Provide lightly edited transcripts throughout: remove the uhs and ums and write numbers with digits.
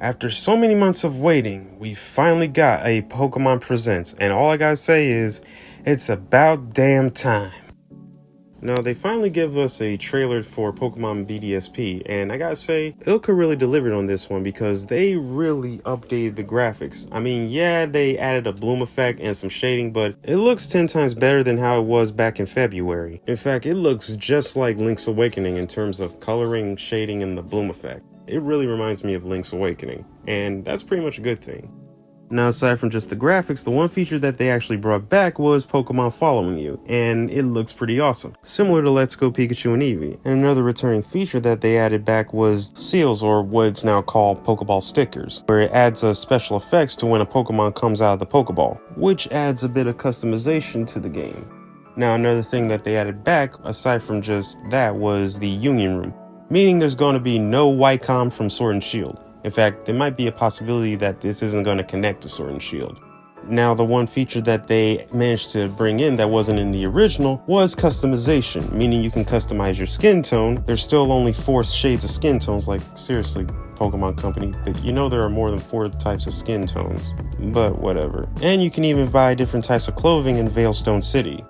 After so many months of waiting, we finally got a Pokemon Presents, and all I gotta say is, it's about damn time. Now, they finally give us a trailer for Pokemon BDSP, and I gotta say, Ilka really delivered on this one because they really updated the graphics. I mean, yeah, they added a bloom effect and some shading, but it looks 10 times better than how it was back in February. In fact, it looks just like Link's Awakening in terms of coloring, shading, and the bloom effect. It really reminds me of Link's Awakening, and that's pretty much a good thing. Now, aside from just the graphics, the one feature that they actually brought back was Pokemon following you, and it looks pretty awesome, similar to Let's Go Pikachu and Eevee. And another returning feature that they added back was seals, or what's now called Pokeball Stickers, where it adds special effects to when a Pokemon comes out of the Pokeball, which adds a bit of customization to the game. Now, another thing that they added back, aside from just that, was the Union Room, meaning there's going to be no Wycom from Sword and Shield. In fact, there might be a possibility that this isn't going to connect to Sword and Shield. Now, the one feature that they managed to bring in that wasn't in the original was customization, meaning you can customize your skin tone. There's still only 4 shades of skin tones, like seriously, Pokemon Company, you know there are more than 4 types of skin tones, but whatever. And you can even buy different types of clothing in Veilstone City.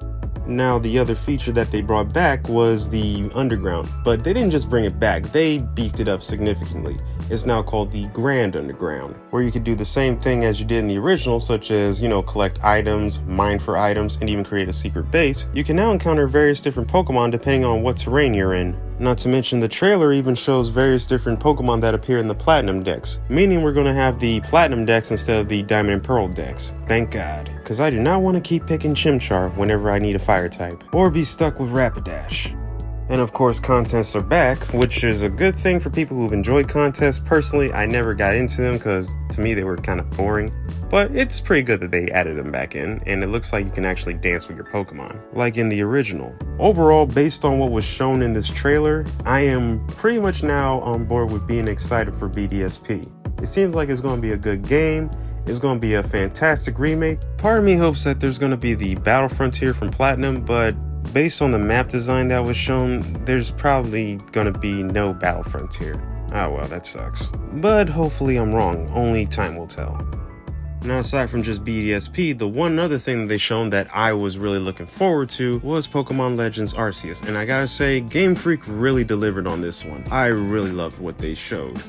Now, the other feature that they brought back was the Underground, but they didn't just bring it back, they beefed it up significantly. It's now called the Grand Underground, where you could do the same thing as you did in the original, such as, collect items, mine for items, and even create a secret base. You can now encounter various different Pokemon depending on what terrain you're in. Not to mention, the trailer even shows various different Pokemon that appear in the Platinum Dex, meaning we're going to have the Platinum Dex instead of the Diamond and Pearl Dex. Thank God, because I do not want to keep picking Chimchar whenever I need a fire type, or be stuck with Rapidash. And of course, contests are back, which is a good thing for people who've enjoyed contests. Personally, I never got into them because to me they were kind of boring. But it's pretty good that they added them back in, and it looks like you can actually dance with your Pokemon, like in the original. Overall, based on what was shown in this trailer, I am pretty much now on board with being excited for BDSP. It seems like it's going to be a good game. It's going to be a fantastic remake. Part of me hopes that there's going to be the Battle Frontier from Platinum, but based on the map design that was shown, there's probably going to be no Battle Frontier. Oh well, that sucks. But hopefully I'm wrong, only time will tell. Now, aside from just BDSP, the one other thing that they shown that I was really looking forward to was Pokemon Legends Arceus, and I gotta say, Game Freak really delivered on this one. I really loved what they showed.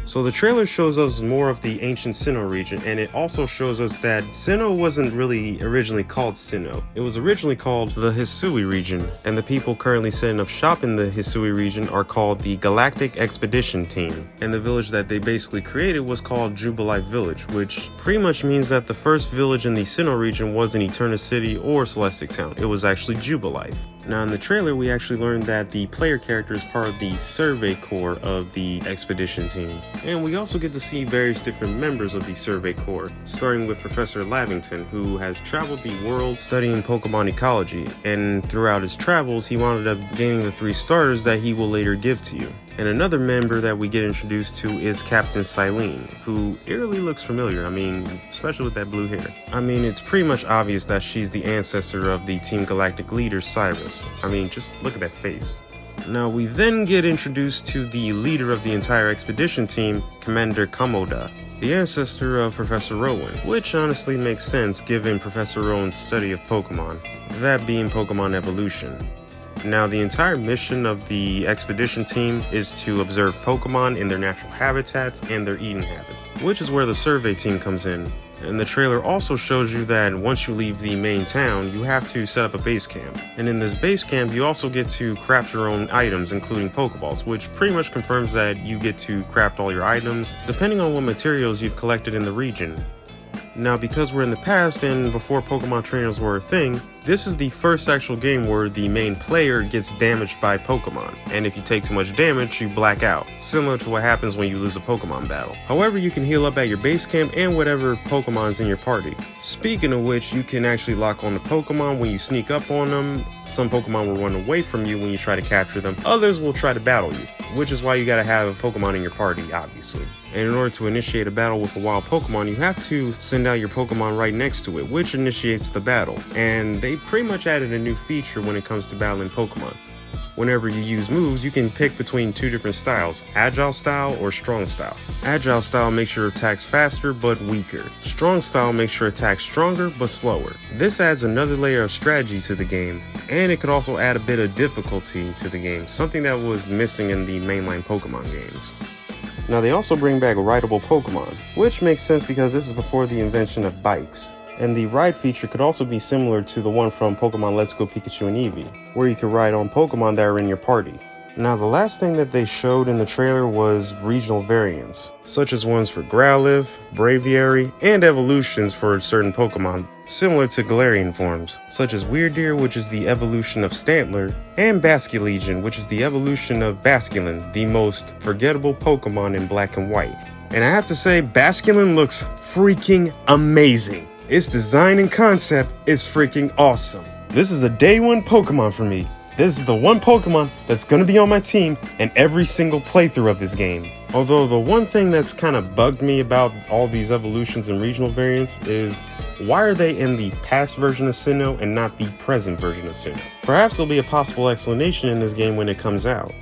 So the trailer shows us more of the ancient Sinnoh region, and it also shows us that Sinnoh wasn't really originally called Sinnoh. It was originally called the Hisui region, and the people currently setting up shop in the Hisui region are called the Galactic Expedition Team. And the village that they basically created was called Jubilife Village, which pretty much means that the first village in the Sinnoh region wasn't Eterna City or Celestic Town. It was actually Jubilife. Now, in the trailer, we actually learned that the player character is part of the Survey Corps of the Expedition Team. And we also get to see various different members of the Survey Corps, starting with Professor Lavington, who has traveled the world studying Pokemon ecology, and throughout his travels, he wound up gaining the 3 starters that he will later give to you. And another member that we get introduced to is Captain Cylene, who eerily looks familiar, especially with that blue hair. It's pretty much obvious that she's the ancestor of the Team Galactic leader, Cyrus. Just look at that face. Now, we then get introduced to the leader of the entire expedition team, Commander Komoda, the ancestor of Professor Rowan, which honestly makes sense given Professor Rowan's study of Pokemon, that being Pokemon evolution. Now, the entire mission of the expedition team is to observe Pokemon in their natural habitats and their eating habits, which is where the survey team comes in. And the trailer also shows you that once you leave the main town, you have to set up a base camp. And in this base camp, you also get to craft your own items, including Pokeballs, which pretty much confirms that you get to craft all your items, depending on what materials you've collected in the region. Now, because we're in the past and before Pokemon trainers were a thing, this is the first actual game where the main player gets damaged by Pokemon, and if you take too much damage, you black out, similar to what happens when you lose a Pokemon battle. However, you can heal up at your base camp and whatever Pokemon's in your party. Speaking of which, you can actually lock on the Pokemon when you sneak up on them. Some Pokemon will run away from you when you try to capture them, others will try to battle you, which is why you gotta have Pokemon in your party, obviously. And in order to initiate a battle with a wild Pokemon, you have to send out your Pokemon right next to it, which initiates the battle. And they pretty much added a new feature when it comes to battling Pokemon. Whenever you use moves, you can pick between two different styles, Agile style or Strong style. Agile style makes your attacks faster but weaker. Strong style makes your attacks stronger but slower. This adds another layer of strategy to the game, and it could also add a bit of difficulty to the game, something that was missing in the mainline Pokemon games. Now they also bring back Writable Pokemon, which makes sense because this is before the invention of bikes. And the ride feature could also be similar to the one from Pokemon Let's Go Pikachu and Eevee, where you could ride on Pokemon that are in your party. Now the last thing that they showed in the trailer was regional variants, such as ones for Growlithe, Braviary, and evolutions for certain Pokemon, similar to Galarian forms, such as Weirdeer, which is the evolution of Stantler, and Basculegion, which is the evolution of Basculin, the most forgettable Pokemon in Black and White. And I have to say, Basculin looks freaking amazing. Its design and concept is freaking awesome. This is a day one Pokemon for me. This is the one Pokemon that's gonna be on my team in every single playthrough of this game. Although the one thing that's kind of bugged me about all these evolutions and regional variants is why are they in the past version of Sinnoh and not the present version of Sinnoh? Perhaps there'll be a possible explanation in this game when it comes out.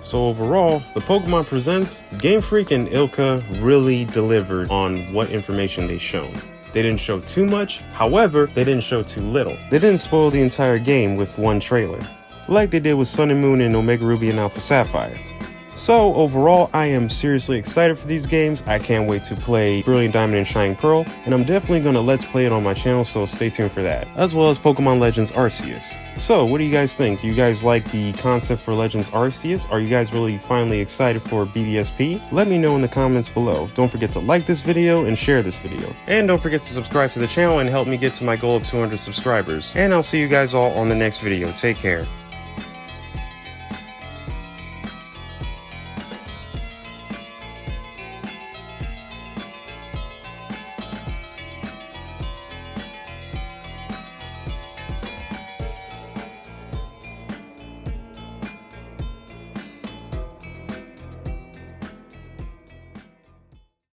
So overall, the Pokemon Presents, Game Freak and Ilka really delivered on what information they've shown. They didn't show too much, however, they didn't show too little. They didn't spoil the entire game with one trailer, like they did with Sun and Moon and Omega Ruby and Alpha Sapphire. So overall, I am seriously excited for these games. I can't wait to play Brilliant Diamond and Shining Pearl, and I'm definitely gonna Let's Play it on my channel, so stay tuned for that, as well as Pokemon Legends Arceus. So what do you guys think? Do you guys like the concept for Legends Arceus? Are you guys really finally excited for BDSP? Let me know in the comments below. Don't forget to like this video and share this video. And don't forget to subscribe to the channel and help me get to my goal of 200 subscribers. And I'll see you guys all on the next video. Take care.